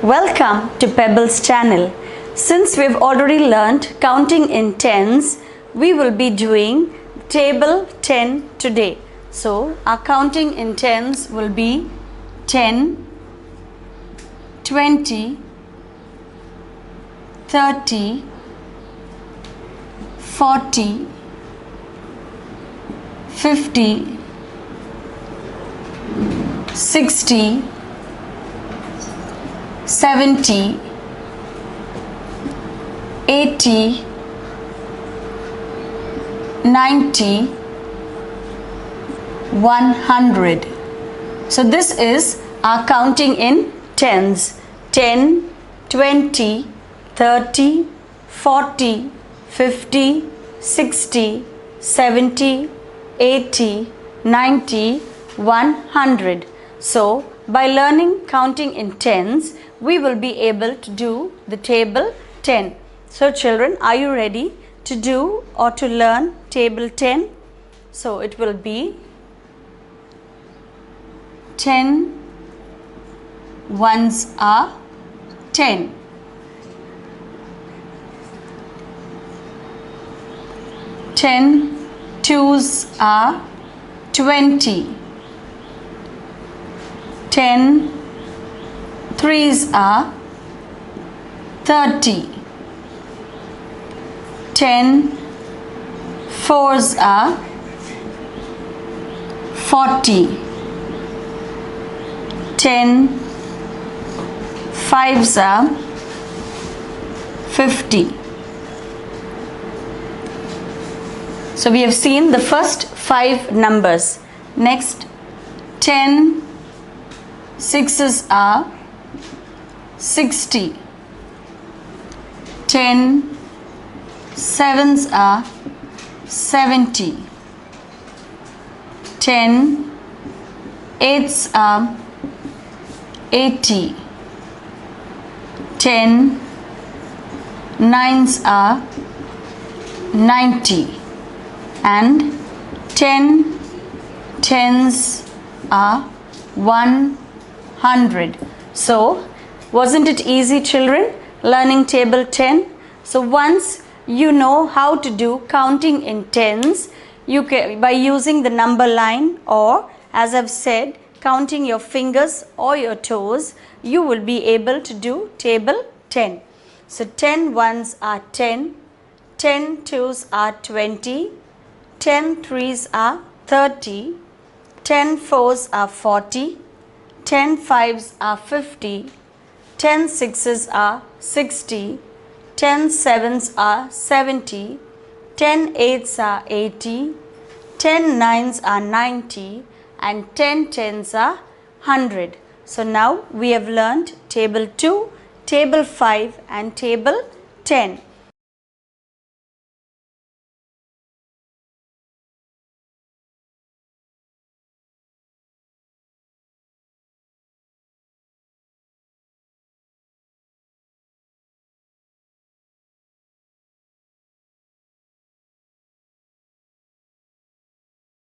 Welcome to Pebbles channel. Since we've already learned counting in tens, we will be doing table 10 today. So our counting in tens will be 10, 20, 30, 40, 50, 60, 70, 80, 90, 100. So this is our counting in tens. 10, 20, 30, 40, 50, 60, 70, 80, 90, 100. So by learning counting in tens, we will be able to do the table 10. So children, are you ready to do or to learn table 10? So it will be 10 ones are 10. 10 twos are 20. 10 threes are 30. 10 fours are 40. 10 fives are 50. So we have seen the first 5 numbers. Next, 10 sixes are 60. 10 sevens are 70. 10 eights are 80. 10 nines are 90. And 10 tens are 100. So wasn't it easy, children, learning table 10? So once you know how to do counting in tens, you can, by using the number line, or as I've said, counting your fingers or your toes, you will be able to do table 10. So 10 ones are 10, 10 twos are 20, 10 threes are 30, 10 fours are 40, 10 fives are 50, 10 sixes are 60, 10 sevens are 70, 10 eights are 80, 10 nines are 90, and 10 tens are 100. So now we have learned table 2, table 5 and table 10.